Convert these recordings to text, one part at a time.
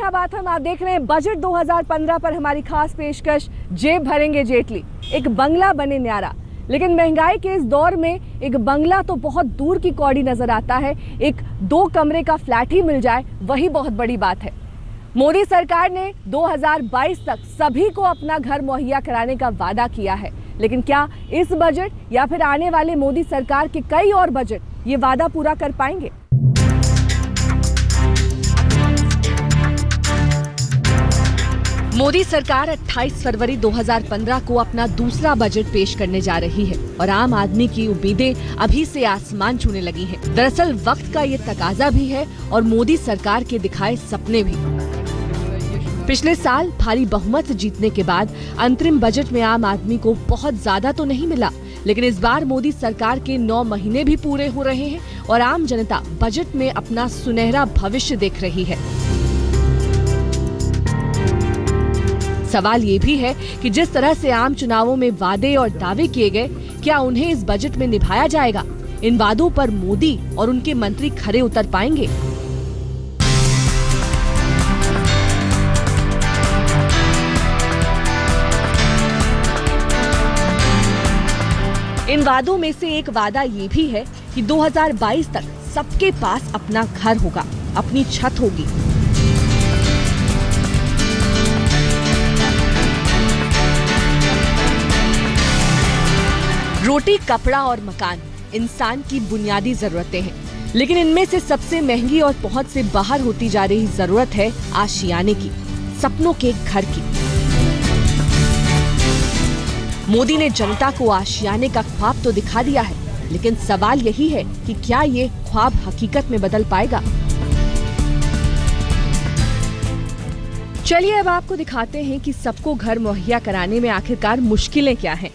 नेहा बाथम, आप देख रहे हैं बजट 2015 पर हमारी खास पेशकश जेब भरेंगे जेटली। एक बंगला बने न्यारा, लेकिन महंगाई के इस दौर में एक बंगला तो बहुत दूर की कौड़ी नजर आता है। एक 2 कमरे का फ्लैट ही मिल जाए वही बहुत बड़ी बात है। मोदी सरकार ने 2022 तक सभी को अपना घर मुहैया कराने का वादा किया है, लेकिन क्या इस बजट या फिर आने वाले मोदी सरकार के कई और बजट ये वादा पूरा कर पाएंगे? मोदी सरकार 28 फरवरी 2015 को अपना दूसरा बजट पेश करने जा रही है और आम आदमी की उम्मीदें अभी से आसमान छूने लगी हैं। दरअसल वक्त का ये तकाजा भी है और मोदी सरकार के दिखाए सपने भी। पिछले साल भारी बहुमत जीतने के बाद अंतरिम बजट में आम आदमी को बहुत ज्यादा तो नहीं मिला, लेकिन इस बार मोदी सरकार के 9 महीने भी पूरे हो रहे हैं और आम जनता बजट में अपना सुनहरा भविष्य देख रही है। सवाल ये भी है कि जिस तरह से आम चुनावों में वादे और दावे किए गए, क्या उन्हें इस बजट में निभाया जाएगा? इन वादों पर मोदी और उनके मंत्री खरे उतर पाएंगे? इन वादों में से एक वादा ये भी है कि 2022 तक सबके पास अपना घर होगा, अपनी छत होगी। रोटी, कपड़ा और मकान इंसान की बुनियादी जरूरतें हैं, लेकिन इनमें से सबसे महंगी और पहुंच से बाहर होती जा रही जरूरत है आशियाने की, सपनों के घर की। मोदी ने जनता को आशियाने का ख्वाब तो दिखा दिया है, लेकिन सवाल यही है कि क्या ये ख्वाब हकीकत में बदल पाएगा? चलिए अब आपको दिखाते हैं कि सबको घर मुहैया कराने में आखिरकार मुश्किलें क्या हैं।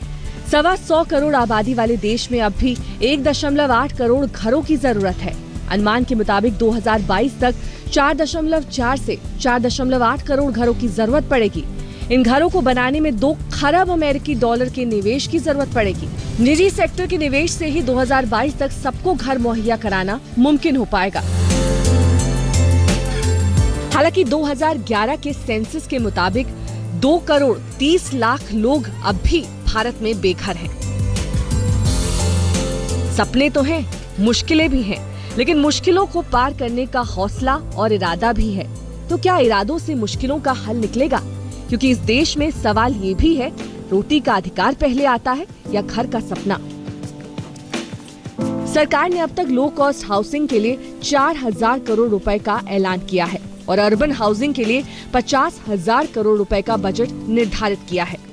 125 करोड़ आबादी वाले देश में अब भी 1.8 करोड़ घरों की जरूरत है। अनुमान के मुताबिक 2022 तक 4.4 से 4.8 करोड़ घरों की जरूरत पड़ेगी। इन घरों को बनाने में 2 खरब अमेरिकी डॉलर के निवेश की जरूरत पड़ेगी। निजी सेक्टर के निवेश से ही 2022 तक सबको घर मुहैया कराना मुमकिन हो पाएगा। हालांकि 2011 के सेंसस के मुताबिक 2 करोड़ 30 लाख लोग अब भी भारत में बेघर हैं। सपने तो हैं, मुश्किलें भी हैं, लेकिन मुश्किलों को पार करने का हौसला और इरादा भी है। तो क्या इरादों से मुश्किलों का हल निकलेगा? क्योंकि इस देश में सवाल ये भी है, रोटी का अधिकार पहले आता है या घर का सपना? सरकार ने अब तक लो कॉस्ट हाउसिंग के लिए 4000 करोड़ रुपए का ऐलान किया है और अर्बन हाउसिंग के लिए 50,000 करोड़ रुपए का बजट निर्धारित किया है।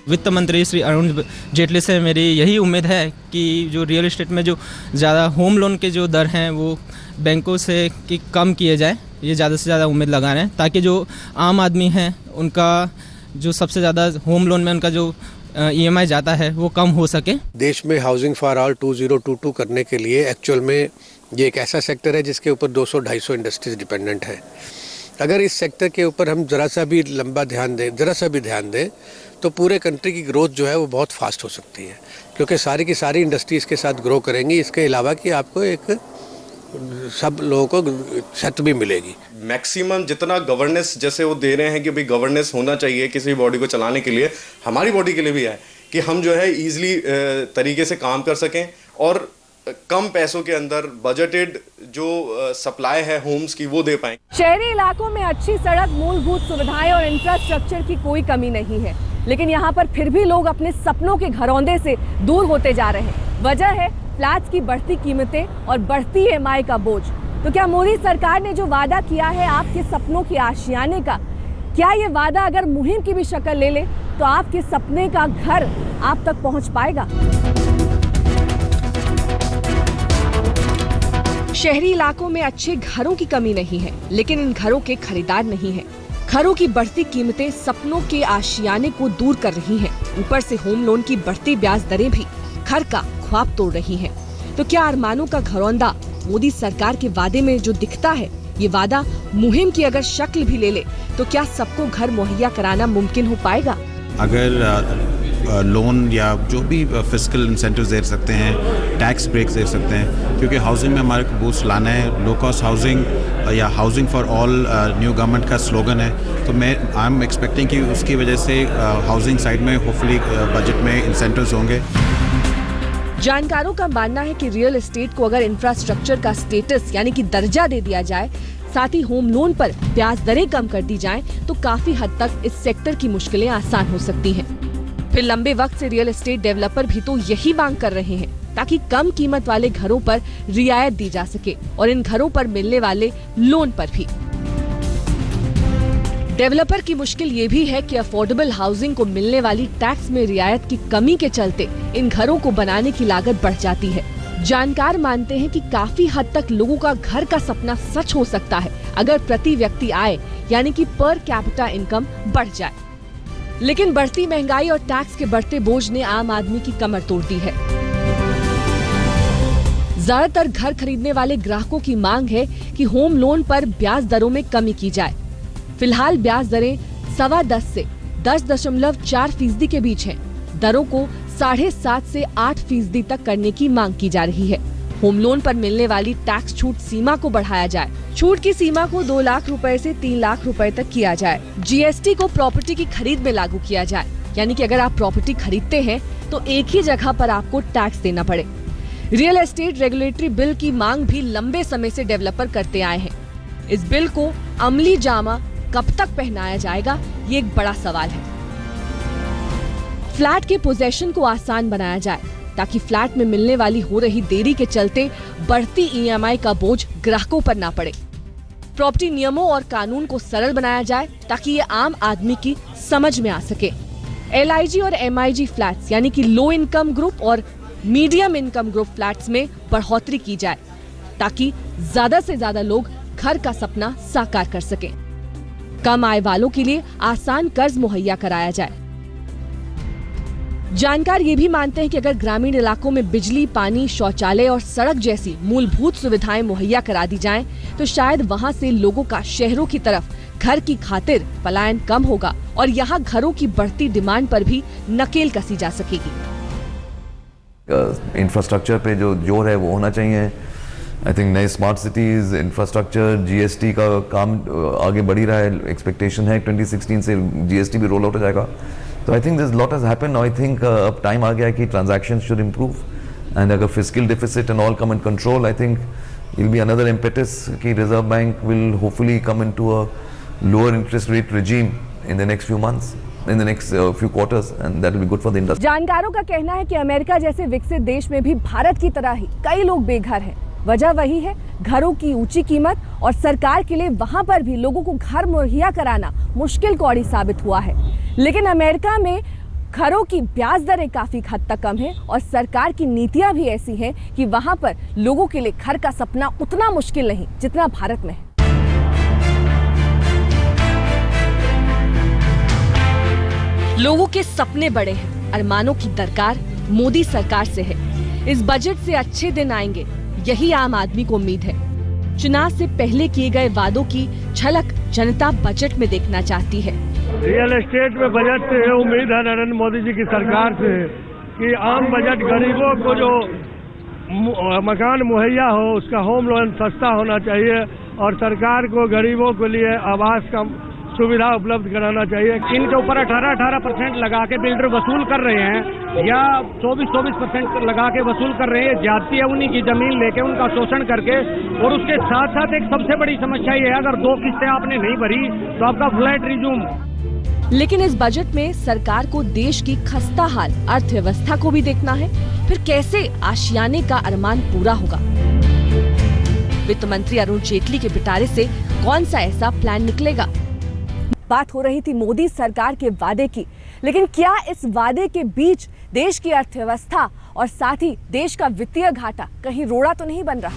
वित्त मंत्री श्री अरुण जेटली से मेरी यही उम्मीद है कि जो रियल एस्टेट में जो ज़्यादा होम लोन के जो दर हैं वो बैंकों से कम किए जाए, ये ज़्यादा से ज़्यादा उम्मीद लगा रहे हैं, ताकि जो आम आदमी हैं उनका जो सबसे ज़्यादा होम लोन में उनका जो EMI जाता है वो कम हो सके। देश में हाउसिंग फॉर ऑल 2022 करने के लिए एक्चुअल में ये एक ऐसा सेक्टर है जिसके ऊपर 200-250 इंडस्ट्रीज डिपेंडेंट है। अगर इस सेक्टर के ऊपर हम जरा सा भी ध्यान दें तो पूरे कंट्री की ग्रोथ जो है वो बहुत फास्ट हो सकती है, क्योंकि सारी की सारी इंडस्ट्रीज के साथ ग्रो करेंगी। इसके अलावा कि आपको एक सब लोगों को छत भी मिलेगी। मैक्सिमम जितना गवर्नेंस जैसे वो दे रहे हैं कि भाई गवर्नेंस होना चाहिए किसी बॉडी को चलाने के लिए, हमारी बॉडी के लिए भी है कि हम जो है ईजिली तरीके से काम कर सकें और कम पैसों के अंदर बजटेड जो सप्लाई है होम्स की वो दे पाएं। शहरी इलाकों में अच्छी सड़क, मूलभूत सुविधाएं और इंफ्रास्ट्रक्चर की कोई कमी नहीं है, लेकिन यहाँ पर फिर भी लोग अपने सपनों के घरौंदे से दूर होते जा रहे हैं। वजह है फ्लैट्स की बढ़ती कीमतें और बढ़ती EMI का बोझ। तो क्या मोदी सरकार ने जो वादा किया है आपके सपनों के आशियाने का, क्या ये वादा अगर मुहिम की भी शक्ल ले ले तो आपके सपने का घर आप तक पहुंच पाएगा? शहरी इलाकों में अच्छे घरों की कमी नहीं है, लेकिन इन घरों के खरीदार नहीं है। घरों की बढ़ती कीमतें सपनों के आशियाने को दूर कर रही हैं। ऊपर से होम लोन की बढ़ती ब्याज दरें भी घर का ख्वाब तोड़ रही हैं। तो क्या अरमानों का घरौंदा मोदी सरकार के वादे में जो दिखता है, ये वादा मुहिम की अगर शक्ल भी ले ले तो क्या सबको घर मुहैया कराना मुमकिन हो पाएगा? अगर लोन या जो भी फिस्कल इंसेंटिव्स दे सकते हैं, टैक्स ब्रेक्स दे सकते हैं, क्योंकि हाउसिंग में हमारे को बूस्ट लाना है। लो कॉस्ट हाउसिंग या housing for all new government का स्लोगन है, तो मैं आई एम एक्सपेक्टिंग कि उसकी वजह से हाउसिंग साइड में होपफुली बजट में इंसेंटिव्स होंगे। जानकारों का मानना है कि रियल एस्टेट को अगर इंफ्रास्ट्रक्चर का स्टेटस यानी कि दर्जा दे दिया जाए, साथ ही होम लोन पर ब्याज दरें कम कर दी जाएं, तो काफी हद तक इस सेक्टर की मुश्किलें आसान हो सकती हैं। फिर लंबे वक्त से रियल एस्टेट डेवलपर भी तो यही मांग कर रहे हैं ताकि कम कीमत वाले घरों पर रियायत दी जा सके और इन घरों पर मिलने वाले लोन पर भी। डेवलपर की मुश्किल ये भी है कि अफोर्डेबल हाउसिंग को मिलने वाली टैक्स में रियायत की कमी के चलते इन घरों को बनाने की लागत बढ़ जाती है। जानकार मानते हैं कि काफी हद तक लोगों का घर का सपना सच हो सकता है अगर प्रति व्यक्ति आय यानी कि पर कैपिटा इनकम बढ़ जाए, लेकिन बढ़ती महंगाई और टैक्स के बढ़ते बोझ ने आम आदमी की कमर तोड़ दी है। ज्यादातर घर खरीदने वाले ग्राहकों की मांग है कि होम लोन पर ब्याज दरों में कमी की जाए। फिलहाल ब्याज दरें 7.25 से 10.4% के बीच हैं। दरों को 7.5 से 8% तक करने की मांग की जा रही है। होम लोन पर मिलने वाली टैक्स छूट सीमा को बढ़ाया जाए। छूट की सीमा को 2 लाख रुपए से 3 लाख रुपए तक किया जाए। जीएसटी को प्रॉपर्टी की खरीद में लागू किया जाए, यानी कि अगर आप प्रॉपर्टी खरीदते हैं तो एक ही जगह पर आपको टैक्स देना पड़े। रियल एस्टेट रेगुलेटरी बिल की मांग भी लंबे समय से डेवलपर करते आए हैं। इस बिल को अमली जामा कब तक पहनाया जाएगा, ये एक बड़ा सवाल है। फ्लैट के पोजेशन को आसान बनाया जाए ताकि फ्लैट में मिलने वाली हो रही देरी के चलते बढ़ती ईएमआई का बोझ ग्राहकों पर ना पड़े। प्रॉपर्टी नियमों और कानून को सरल बनाया जाए ताकि ये आम आदमी की समझ में आ सके। एलआईजी और एमआईजी फ्लैट्स यानी कि लो इनकम ग्रुप और मीडियम इनकम ग्रुप फ्लैट्स में बढ़ोतरी की जाए ताकि ज्यादा से ज्यादा लोग घर का सपना साकार कर सकें। कम आय वालों के लिए आसान कर्ज मुहैया कराया जाए। जानकार ये भी मानते हैं कि अगर ग्रामीण इलाकों में बिजली, पानी, शौचालय और सड़क जैसी मूलभूत सुविधाएं मुहैया करा दी जाएं, तो शायद वहां से लोगों का शहरों की तरफ घर की खातिर पलायन कम होगा और यहाँ घरों की बढ़ती डिमांड पर भी नकेल कसी जा सकेगी। इंफ्रास्ट्रक्चर पे जो जोर है वो होना चाहिए। आई थिंक नए स्मार्ट सिटीज़, इंफ्रास्ट्रक्चर, जीएसटी का काम आगे बढ़ ही रहा है। एक्सपेक्टेशन है 2016 से जीएसटी भी रोल आउट हो जाएगा। तो I think this lot has happened. I think अब टाइम आ गया है कि ट्रांजैक्शन शुड इम्प्रूव एंड अगर fiscal deficit and all come in control, I think it will be another impetus कि reserve bank will hopefully come into a lower interest rate regime in the next few months, in the next few quarters, and that will be good for the industry. जानकारों का कहना है कि America जैसे विकसित देश में भी भारत की तरह ही कई लोग बेघर हैं। वजह वही है, घरों की ऊंची कीमत और सरकार के लिए वहां पर भी लोगों को घर मुहैया कराना मुश्किल कौड़ी साबित हुआ है। लेकिन अमेरिका में घरों की ब्याज दरें काफी हद तक कम है और सरकार की नीतियां भी ऐसी हैं कि वहां पर लोगों के लिए घर का सपना उतना मुश्किल नहीं जितना भारत में है। लोगों के सपने बड़े हैं, अरमानों की दरकार मोदी सरकार से है। इस बजट से अच्छे दिन आएंगे, यही आम आदमी को उम्मीद है। चुनाव से पहले किए गए वादों की झलक जनता बजट में देखना चाहती है। रियल एस्टेट में बजट से उम्मीद है नरेंद्र मोदी जी की सरकार से कि आम बजट गरीबों को जो मकान मुहैया हो, उसका होम लोन सस्ता होना चाहिए और सरकार को गरीबों के लिए आवास का सुविधा उपलब्ध कराना चाहिए। इनके ऊपर 18% लगा के बिल्डर वसूल कर रहे हैं या 24% लगा के वसूल कर रहे हैं। ज्यादती है उन्हीं की जमीन लेके उनका शोषण करके। और उसके साथ साथ एक सबसे बड़ी समस्या ये है, अगर 2 किस्तें आपने नहीं भरी तो आपका फ्लैट रिज्यूम। लेकिन इस बजट में सरकार को देश की खस्ता हाल अर्थव्यवस्था को भी देखना है। फिर कैसे आशियाने का अरमान पूरा होगा? वित्त मंत्री अरुण जेटली के पिटारे से कौन सा ऐसा प्लान निकलेगा? बात हो रही थी मोदी सरकार के वादे की, लेकिन क्या इस वादे के बीच देश की अर्थव्यवस्था और साथ ही देश का वित्तीय घाटा कहीं रोड़ा तो नहीं बन रहा?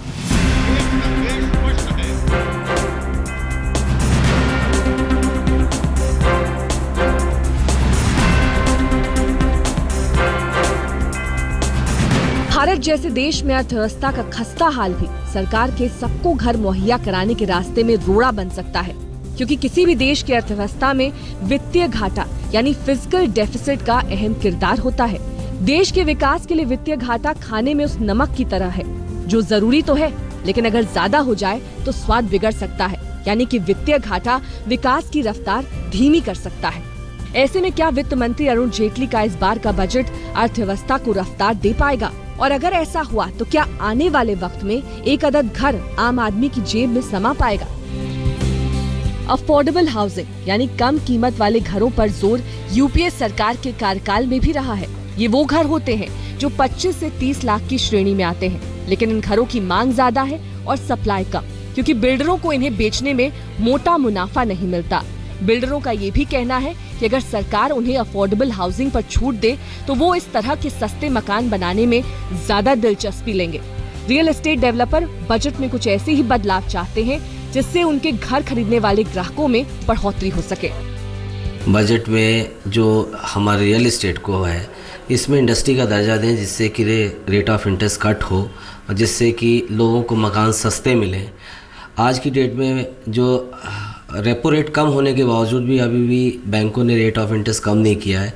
भारत जैसे देश में अर्थव्यवस्था का खस्ता हाल भी सरकार के सबको घर मुहैया कराने के रास्ते में रोड़ा बन सकता है, क्योंकि किसी भी देश की अर्थव्यवस्था में वित्तीय घाटा यानी फिजिकल डेफिसिट का अहम किरदार होता है। देश के विकास के लिए वित्तीय घाटा खाने में उस नमक की तरह है जो जरूरी तो है, लेकिन अगर ज्यादा हो जाए तो स्वाद बिगड़ सकता है। यानी कि वित्तीय घाटा विकास की रफ्तार धीमी कर सकता है। ऐसे में क्या वित्त मंत्री अरुण जेटली का इस बार का बजट अर्थव्यवस्था को रफ्तार दे पाएगा? और अगर ऐसा हुआ तो क्या आने वाले वक्त में एक अदद घर आम आदमी की जेब में समा पाएगा? अफोर्डेबल हाउसिंग यानी कम कीमत वाले घरों पर जोर यूपीए सरकार के कार्यकाल में भी रहा है। ये वो घर होते हैं जो 25 से 30 लाख की श्रेणी में आते हैं, लेकिन इन घरों की मांग ज्यादा है और सप्लाई कम, क्योंकि बिल्डरों को इन्हें बेचने में मोटा मुनाफा नहीं मिलता। बिल्डरों का ये भी कहना है कि अगर सरकार उन्हें अफोर्डेबल हाउसिंग पर छूट दे तो वो इस तरह के सस्ते मकान बनाने में ज्यादा दिलचस्पी लेंगे। रियल एस्टेट डेवलपर बजट में कुछ ऐसे ही बदलाव चाहते हैं जिससे उनके घर खरीदने वाले ग्राहकों में बढ़ोतरी हो सके। बजट में जो हमारे रियल एस्टेट को है, इसमें इंडस्ट्री का दर्जा दें जिससे कि रेट ऑफ इंटरेस्ट कट हो और जिससे कि लोगों को मकान सस्ते मिलें। आज की डेट में जो रेपो रेट कम होने के बावजूद भी अभी भी बैंकों ने रेट ऑफ इंटरेस्ट कम नहीं किया है।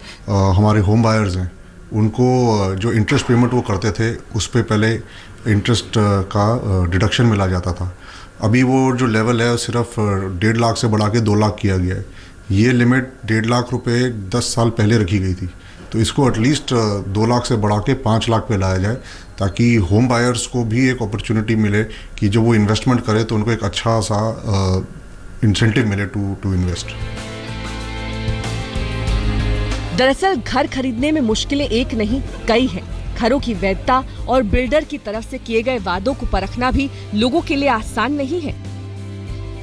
हमारे होम बायर्स हैं, उनको जो इंटरेस्ट पेमेंट वो करते थे उस पे पहले इंटरेस्ट का डिडक्शन मिला जाता था। अभी वो जो लेवल है सिर्फ 1.5 लाख से बढ़ा के 2 लाख किया गया है। ये लिमिट 1.5 लाख रुपए 10 साल पहले रखी गई थी, तो इसको एटलीस्ट 2 लाख से बढ़ा के 5 लाख पे लाया जाए, ताकि होम बायर्स को भी एक अपॉर्चुनिटी मिले कि जब वो इन्वेस्टमेंट करे तो उनको एक अच्छा सा इंसेंटिव मिले टू इन्वेस्ट। दरअसल घर खरीदने में मुश्किलें एक नहीं कई हैं। घरों की वैधता और बिल्डर की तरफ से किए गए वादों को परखना भी लोगों के लिए आसान नहीं है।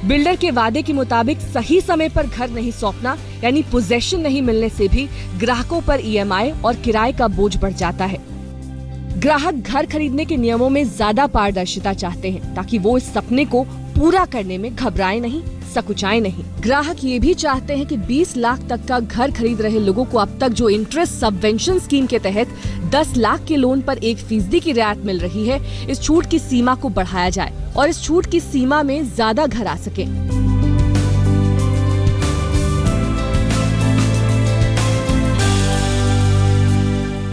बिल्डर के वादे के मुताबिक सही समय पर घर नहीं सौंपना यानी पोजेशन नहीं मिलने से भी ग्राहकों पर ईएमआई और किराए का बोझ बढ़ जाता है। ग्राहक घर खरीदने के नियमों में ज्यादा पारदर्शिता चाहते हैं ताकि वो इस सपने को पूरा करने में घबराए नहीं, सकुचाए नहीं। ग्राहक ये भी चाहते हैं कि 20 लाख तक का घर खरीद रहे लोगों को अब तक जो इंटरेस्ट सबवेंशन स्कीम के तहत 10 लाख के लोन पर 1% की रियायत मिल रही है, इस छूट की सीमा को बढ़ाया जाए और इस छूट की सीमा में ज्यादा घर आ सके।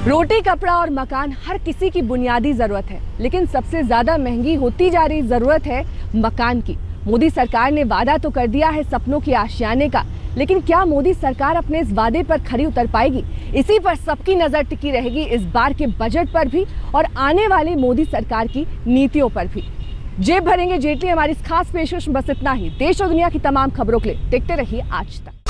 रोटी, कपड़ा और मकान हर किसी की बुनियादी जरूरत है, लेकिन सबसे ज्यादा महंगी होती जा रही जरूरत है मकान की। मोदी सरकार ने वादा तो कर दिया है सपनों के आशियाने का, लेकिन क्या मोदी सरकार अपने इस वादे पर खरी उतर पाएगी? इसी पर सबकी नजर टिकी रहेगी इस बार के बजट पर भी और आने वाली मोदी सरकार की नीतियों पर भी। जेब भरेंगे जेटली हमारी इस खास पेशकश में बस इतना ही। देश और दुनिया की तमाम खबरों के लिए देखते रहिए आज तक।